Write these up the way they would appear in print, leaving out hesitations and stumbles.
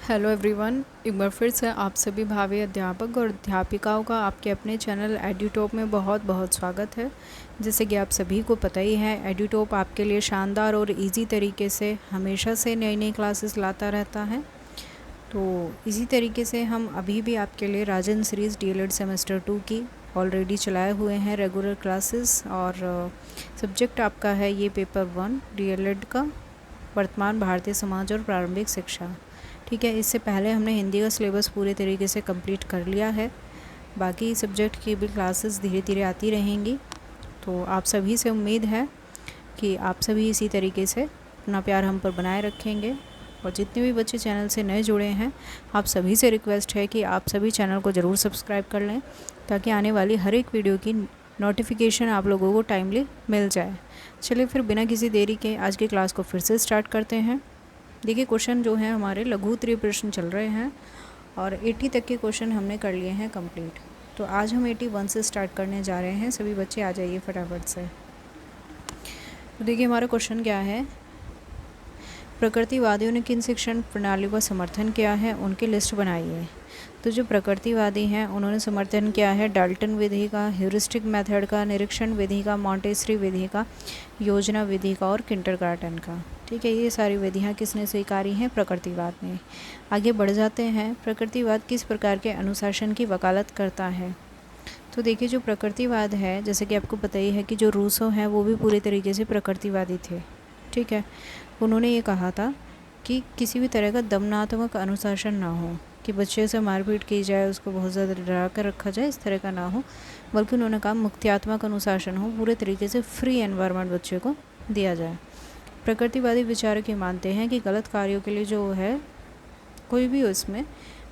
Hello everyone, एक बार फिर से आप सभी भावी अध्यापक और अध्यापिकाओं का आपके अपने चैनल एड्यूटॉप में बहुत बहुत स्वागत है। जैसे कि आप सभी को पता ही है, एड्यूटॉप आपके लिए शानदार और इजी तरीके से हमेशा से नई नई क्लासेस लाता रहता है। तो इसी तरीके से हम अभी भी आपके लिए राजन सीरीज़ डीएलएड सेमेस्टर 2 की ऑलरेडी चलाए हुए हैं रेगुलर क्लासेस। और सब्जेक्ट आपका है ये पेपर 1 डीएलएड का, वर्तमान भारतीय समाज और प्रारंभिक शिक्षा। ठीक है, इससे पहले हमने हिंदी का सिलेबस पूरे तरीके से कंप्लीट कर लिया है। बाकी सब्जेक्ट की भी क्लासेस धीरे धीरे आती रहेंगी। तो आप सभी से उम्मीद है कि आप सभी इसी तरीके से अपना प्यार हम पर बनाए रखेंगे। और जितने भी बच्चे चैनल से नए जुड़े हैं, आप सभी से रिक्वेस्ट है कि आप सभी चैनल को ज़रूर सब्सक्राइब कर लें, ताकि आने वाली हर एक वीडियो की नोटिफिकेशन आप लोगों को टाइमली मिल जाए। चलिए फिर बिना किसी देरी के आज की क्लास को फिर से स्टार्ट करते हैं। देखिए, क्वेश्चन जो है हमारे लघु उत्तरीय प्रश्न चल रहे हैं और 80 तक के क्वेश्चन हमने कर लिए हैं कंप्लीट। तो आज हम 81 से स्टार्ट करने जा रहे हैं। सभी बच्चे आ जाइए फटाफट से। तो देखिए, हमारा क्वेश्चन क्या है, प्रकृतिवादियों ने किन शिक्षण प्रणालियों का समर्थन किया है, उनकी लिस्ट बनाइए। तो जो प्रकृतिवादी हैं उन्होंने समर्थन किया है डाल्टन विधि का, ह्यूरिस्टिक मेथड का, निरीक्षण विधि का, मॉन्टेसरी विधि का, योजना विधि का और किंडरगार्टन का। ठीक है, ये सारी विधियाँ किसने स्वीकारी हैं? प्रकृतिवाद ने। आगे बढ़ जाते हैं, प्रकृतिवाद किस प्रकार के अनुशासन की वकालत करता है? तो देखिए, जो प्रकृतिवाद है, जैसे कि आपको पता ही है कि जो रूसो हैं वो भी पूरे तरीके से प्रकृतिवादी थे। ठीक है, उन्होंने ये कहा था कि किसी भी तरह का दमनात्मक अनुशासन ना हो, कि बच्चे से मारपीट की जाए, उसको बहुत ज़्यादा डरा कर रखा जाए, इस तरह का ना हो, बल्कि उन्होंने कहा मुक्त्यात्मक अनुशासन हो, पूरे तरीके से फ्री एनवायरनमेंट बच्चे को दिया जाए। प्रकृतिवादी विचारक ये मानते हैं कि गलत कार्यों के लिए जो है कोई भी उसमें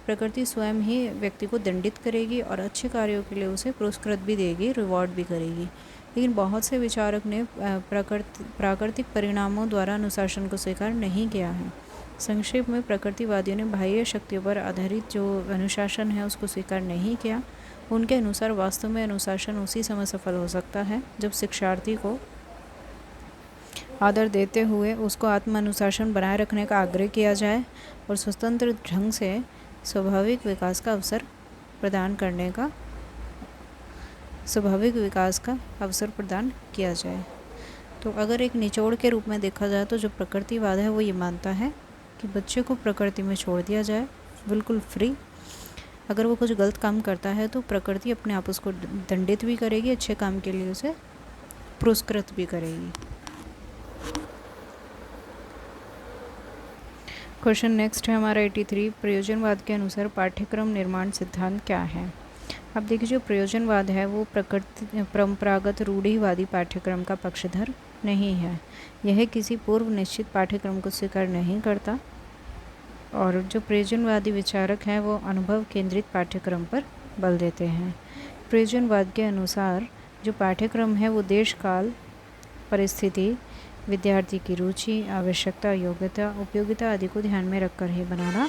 प्रकृति स्वयं ही व्यक्ति को दंडित करेगी और अच्छे कार्यों के लिए उसे पुरस्कृत भी देगी, रिवॉर्ड भी करेगी। लेकिन बहुत से विचारक ने प्राकृतिक परिणामों द्वारा अनुशासन को स्वीकार नहीं किया है। संक्षेप में, प्रकृतिवादियों ने बाह्य शक्तियों पर आधारित जो अनुशासन है उसको स्वीकार नहीं किया। उनके अनुसार वास्तव में अनुशासन उसी समय सफल हो सकता है जब शिक्षार्थी को आदर देते हुए उसको आत्म अनुशासन बनाए रखने का आग्रह किया जाए और स्वतंत्र ढंग से स्वाभाविक विकास का अवसर प्रदान किया जाए। तो अगर एक निचोड़ के रूप में देखा जाए तो जो प्रकृतिवाद है वो ये मानता है कि बच्चे को प्रकृति में छोड़ दिया जाए, बिल्कुल फ्री। अगर वो कुछ गलत काम करता है तो प्रकृति अपने आप उसको दंडित भी करेगी, अच्छे काम के लिए उसे पुरस्कृत भी करेगी। क्वेश्चन नेक्स्ट है हमारा 83, प्रयोजनवाद के अनुसार पाठ्यक्रम निर्माण सिद्धांत क्या है? अब देखिए, जो प्रयोजनवाद है वो परंपरागत रूढ़िवादी पाठ्यक्रम का पक्षधर नहीं है। यह किसी पूर्व निश्चित पाठ्यक्रम को स्वीकार नहीं करता। और जो प्रयोजनवादी विचारक हैं वो अनुभव केंद्रित पाठ्यक्रम पर बल देते हैं। प्रयोजनवाद के अनुसार जो पाठ्यक्रम है वो देश काल, परिस्थिति, विद्यार्थी की रुचि, आवश्यकता, योग्यता, उपयोगिता आदि को ध्यान में रखकर ही बनाना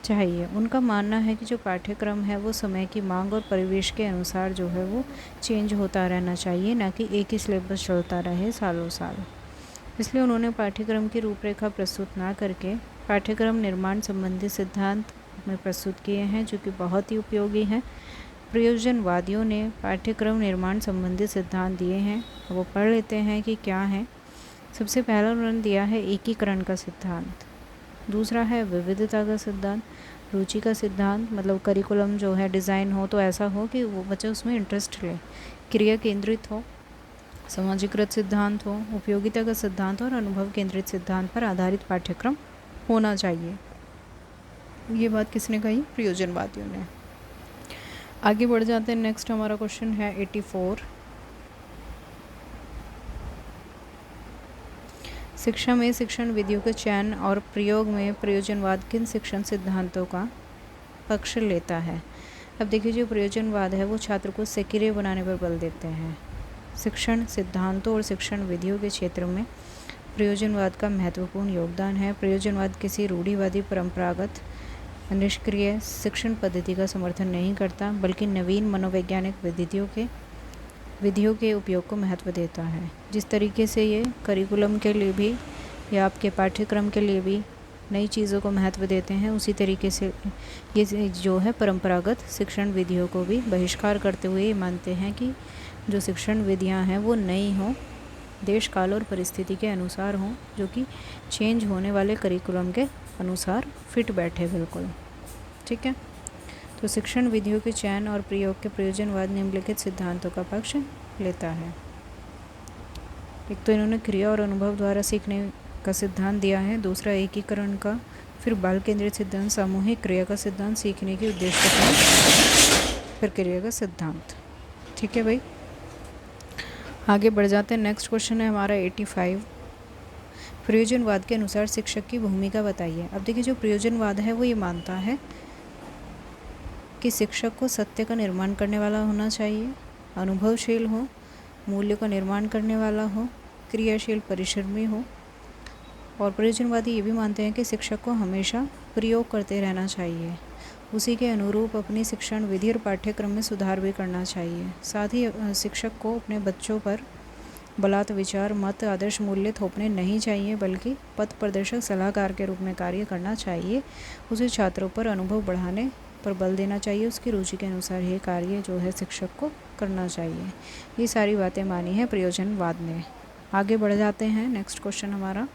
चाहिए। उनका मानना है कि जो पाठ्यक्रम है वो समय की मांग और परिवेश के अनुसार जो है वो चेंज होता रहना चाहिए, ना कि एक ही सिलेबस चलता रहे सालों साल। इसलिए उन्होंने पाठ्यक्रम की रूपरेखा प्रस्तुत ना करके पाठ्यक्रम निर्माण संबंधी सिद्धांत में प्रस्तुत किए हैं, जो कि बहुत ही उपयोगी हैं। प्रयोजनवादियों ने पाठ्यक्रम निर्माण संबंधी सिद्धांत दिए हैं, वो पढ़ लेते हैं कि क्या है। सबसे पहला उन्होंने दिया है एकीकरण का सिद्धांत। दूसरा है विविधता का सिद्धांत, रुचि का सिद्धांत, मतलब करिकुलम जो है डिज़ाइन हो तो ऐसा हो कि वो बच्चा उसमें इंटरेस्ट ले, क्रिया केंद्रित हो, समाजीकृत सिद्धांत हो, उपयोगिता का सिद्धांत और अनुभव केंद्रित सिद्धांत पर आधारित पाठ्यक्रम होना चाहिए। ये बात किसने कही? प्रयोजनवादियों ने। आगे बढ़ जाते हैं। नेक्स्ट हमारा क्वेश्चन है 84, शिक्षा में शिक्षण विधियों के चयन और प्रयोग में प्रयोजनवाद किन शिक्षण सिद्धांतों का पक्ष लेता है? अब देखिए, जो प्रयोजनवाद है वो छात्र को सक्रिय बनाने पर बल देते हैं। शिक्षण सिद्धांतों और शिक्षण विधियों के क्षेत्र में प्रयोजनवाद का महत्वपूर्ण योगदान है। प्रयोजनवाद किसी रूढ़िवादी परंपरागत निष्क्रिय शिक्षण पद्धति का समर्थन नहीं करता, बल्कि नवीन मनोवैज्ञानिक विधियों के उपयोग को महत्व देता है। जिस तरीके से ये करिकुलम के लिए भी या आपके पाठ्यक्रम के लिए भी नई चीज़ों को महत्व देते हैं, उसी तरीके से ये जो है परंपरागत शिक्षण विधियों को भी बहिष्कार करते हुए ये मानते हैं कि जो शिक्षण विधियां हैं वो नई हों, देश काल और परिस्थिति के अनुसार हों, जो कि चेंज होने वाले करिकुलम के अनुसार फिट बैठे बिल्कुल। ठीक है, तो शिक्षण विधियों के चयन और प्रयोग के प्रयोजनवाद निम्नलिखित सिद्धांतों का पक्ष लेता है। एक तो इन्होंने क्रिया और अनुभव द्वारा सीखने का सिद्धांत दिया है, दूसरा एकीकरण का, फिर बाल केंद्रित सिद्धांत, सामूहिक क्रिया का सिद्धांत, सीखने की उद्देश्य का, फिर क्रिया का सिद्धांत। ठीक है भाई, आगे बढ़ जाते हैं। नेक्स्ट क्वेश्चन है हमारा 85। प्रयोजनवाद के अनुसार शिक्षक की भूमिका बताइए। अब देखिए, जो प्रयोजनवाद है वो ये मानता है कि शिक्षक को सत्य का निर्माण करने वाला होना चाहिए, अनुभवशील हो, मूल्य का निर्माण करने वाला हो, क्रियाशील परिश्रमी हो। और प्रयोजनवादी ये भी मानते हैं कि शिक्षक को हमेशा प्रयोग करते रहना चाहिए, उसी के अनुरूप अपनी शिक्षण विधि और पाठ्यक्रम में सुधार भी करना चाहिए। साथ ही शिक्षक को अपने बच्चों पर बलात् विचार, मत, आदर्श, मूल्य थोपने नहीं चाहिए, बल्कि पथ प्रदर्शक सलाहकार के रूप में कार्य करना चाहिए। उसे छात्रों पर अनुभव बढ़ाने पर बल देना चाहिए, उसकी रुचि के अनुसार ये कार्य जो है शिक्षक को करना चाहिए। ये सारी बातें मानी है प्रयोजनवाद ने। आगे बढ़ जाते हैं। नेक्स्ट क्वेश्चन हमारा,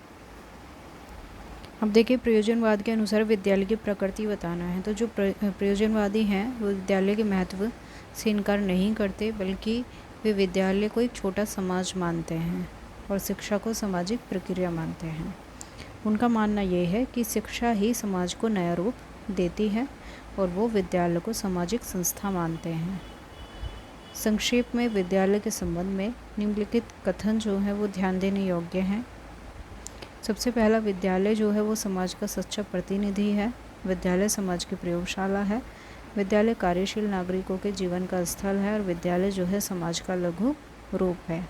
अब देखिए, प्रयोजनवाद के अनुसार विद्यालय की प्रकृति बताना है। तो जो प्रयोजनवादी हैं वो विद्यालय के महत्व से इनकार नहीं करते, बल्कि वे विद्यालय को एक छोटा समाज मानते हैं और शिक्षा को सामाजिक प्रक्रिया मानते हैं। उनका मानना ये है कि शिक्षा ही समाज को नया रूप देती है और वो विद्यालय को सामाजिक संस्था मानते हैं। संक्षेप में विद्यालय के संबंध में निम्नलिखित कथन जो है वो ध्यान देने योग्य हैं। सबसे पहला, विद्यालय जो है वो समाज का सच्चा प्रतिनिधि है। विद्यालय समाज की प्रयोगशाला है। विद्यालय कार्यशील नागरिकों के जीवन का स्थल है और विद्यालय जो है समाज का लघु रूप है।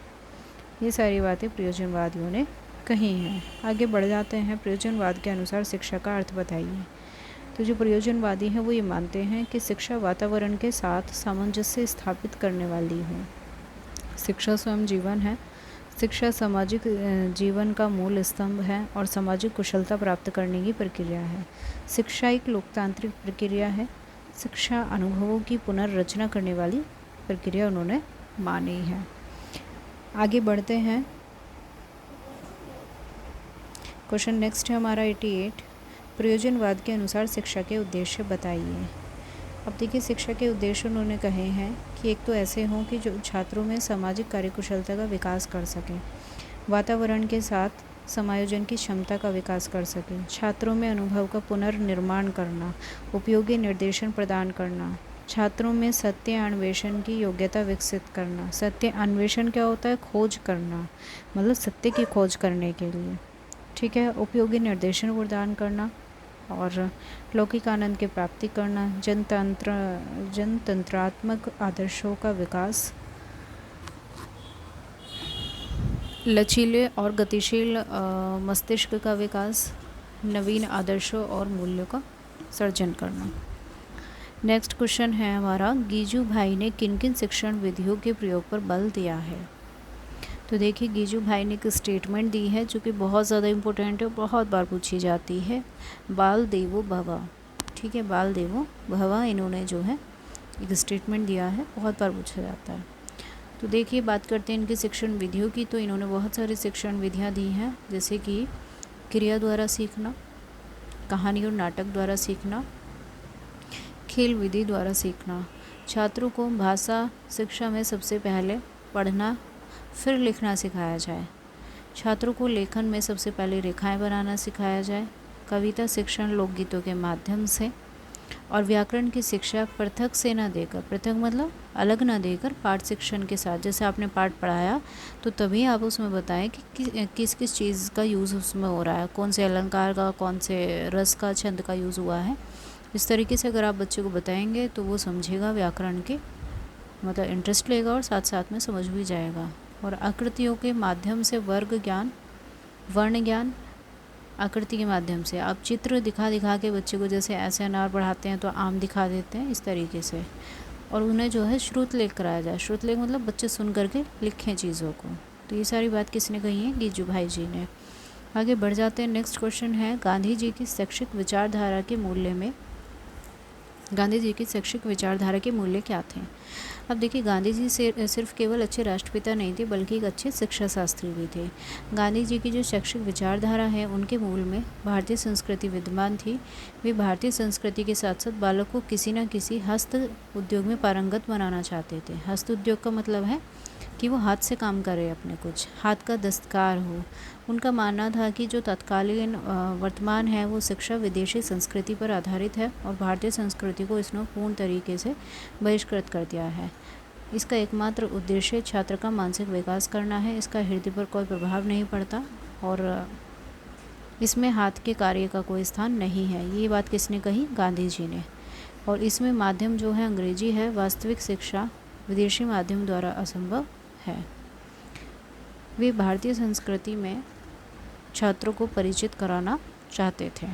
ये सारी बातें प्रयोजनवादियों ने कही हैं। आगे बढ़ जाते हैं। प्रयोजनवाद के अनुसार शिक्षा का अर्थ बताइए। तो जो प्रयोजनवादी हैं वो ये मानते हैं कि शिक्षा वातावरण के साथ सामंजस्य स्थापित करने वाली हो। शिक्षा स्वयं जीवन है। शिक्षा सामाजिक जीवन का मूल स्तंभ है और सामाजिक कुशलता प्राप्त करने की प्रक्रिया है। शिक्षा एक लोकतांत्रिक प्रक्रिया है। शिक्षा अनुभवों की पुनर्रचना करने वाली प्रक्रिया उन्होंने मानी है। आगे बढ़ते हैं। क्वेश्चन नेक्स्ट है हमारा 88। प्रयोजनवाद के अनुसार शिक्षा के उद्देश्य बताइए। अब देखिए, शिक्षा के उद्देश्य उन्होंने कहे हैं कि एक तो ऐसे हों कि जो छात्रों में सामाजिक कार्यकुशलता का विकास कर सकें, वातावरण के साथ समायोजन की क्षमता का विकास कर सकें, छात्रों में अनुभव का पुनर्निर्माण करना, उपयोगी निर्देशन प्रदान करना, छात्रों में सत्य अन्वेषण की योग्यता विकसित करना। सत्य अन्वेषण क्या होता है? खोज करना, मतलब सत्य की खोज करने के लिए। ठीक है, उपयोगी निर्देशन प्रदान करना और लौकिक आनंद की प्राप्ति करना, जनतंत्रात्मक आदर्शों का विकास, लचीले और गतिशील मस्तिष्क का विकास, नवीन आदर्शों और मूल्यों का सर्जन करना। नेक्स्ट क्वेश्चन है हमारा, गीजू भाई ने किन किन शिक्षण विधियों के प्रयोग पर बल दिया है। तो देखिए, गीजू भाई ने एक स्टेटमेंट दी है जो कि बहुत ज़्यादा इम्पोर्टेंट है, बहुत बार पूछी जाती है। बाल देवो भव। ठीक है, बाल देवो भव इन्होंने जो है एक स्टेटमेंट दिया है, बहुत बार पूछा जाता है। तो देखिए, बात करते हैं इनकी शिक्षण विधियों की। तो इन्होंने बहुत सारी शिक्षण विधियाँ दी हैं, जैसे कि क्रिया द्वारा सीखना, कहानी और नाटक द्वारा सीखना, खेल विधि द्वारा सीखना। छात्रों को भाषा शिक्षा में सबसे पहले पढ़ना फिर लिखना सिखाया जाए। छात्रों को लेखन में सबसे पहले रेखाएं बनाना सिखाया जाए। कविता शिक्षण लोकगीतों के माध्यम से, और व्याकरण की शिक्षा पृथक से न देकर, पृथक मतलब अलग न देकर, पाठ शिक्षण के साथ। जैसे आपने पाठ पढ़ाया तो तभी आप उसमें बताएं कि किस किस चीज़ का यूज़ उसमें हो रहा है, कौन से अलंकार का, कौन से रस का, छंद का यूज़ हुआ है। इस तरीके से अगर आप बच्चे को बताएंगे तो वो समझेगा व्याकरण के, मतलब इंटरेस्ट लेगा और साथ साथ में समझ भी जाएगा। और आकृतियों के माध्यम से वर्ग ज्ञान, वर्ण ज्ञान, आकृति के माध्यम से आप चित्र दिखा दिखा के बच्चे को, जैसे ऐसे अनार बढ़ाते हैं तो आम दिखा देते हैं, इस तरीके से। और उन्हें जो है श्रुतलेख कराया जाए। श्रुतलेख मतलब बच्चे सुन करके लिखें चीज़ों को। तो ये सारी बात किसने कही है? गीजू भाई जी ने। आगे बढ़ जाते हैं। नेक्स्ट क्वेश्चन है गांधी जी की शैक्षिक विचारधारा के मूल्य में, गांधी जी की शैक्षिक विचारधारा के मूल्य क्या थे। अब देखिए, गांधी जी सिर्फ केवल अच्छे राष्ट्रपिता नहीं थे बल्कि एक अच्छे शिक्षा शास्त्री भी थे। गांधी जी की जो शैक्षिक विचारधारा है उनके मूल में भारतीय संस्कृति विद्यमान थी। वे भारतीय संस्कृति के साथ साथ बालक को किसी न किसी हस्त उद्योग में पारंगत बनाना चाहते थे। हस्त उद्योग का मतलब है कि वो हाथ से काम करे, अपने कुछ हाथ का दस्तकार हो। उनका मानना था कि जो तत्कालीन वर्तमान है वो शिक्षा विदेशी संस्कृति पर आधारित है और भारतीय संस्कृति को इसने पूर्ण तरीके से बहिष्कृत कर दिया है। इसका एकमात्र उद्देश्य छात्र का मानसिक विकास करना है। इसका हृदय पर कोई प्रभाव नहीं पड़ता और इसमें हाथ के कार्य का कोई स्थान नहीं है। ये बात किसने कही? गांधी जी ने। और इसमें माध्यम जो है अंग्रेजी है। वास्तविक शिक्षा विदेशी माध्यम द्वारा असंभव है। वे भारतीय संस्कृति में छात्रों को परिचित कराना चाहते थे।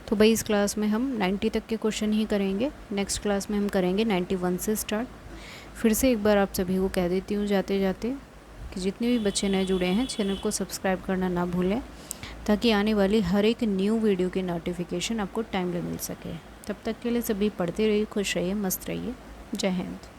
तो भाई इस क्लास में हम 90 तक के क्वेश्चन ही करेंगे। नेक्स्ट क्लास में हम करेंगे 91 से स्टार्ट। फिर से एक बार आप सभी को कह देती हूँ जाते जाते कि जितने भी बच्चे नए जुड़े हैं चैनल को सब्सक्राइब करना ना भूलें, ताकि आने वाली हर एक न्यू वीडियो की नोटिफिकेशन आपको टाइमली मिल सके। तब तक के लिए सभी पढ़ते रहिए, खुश रहिए, मस्त रहिए। जय हिंद।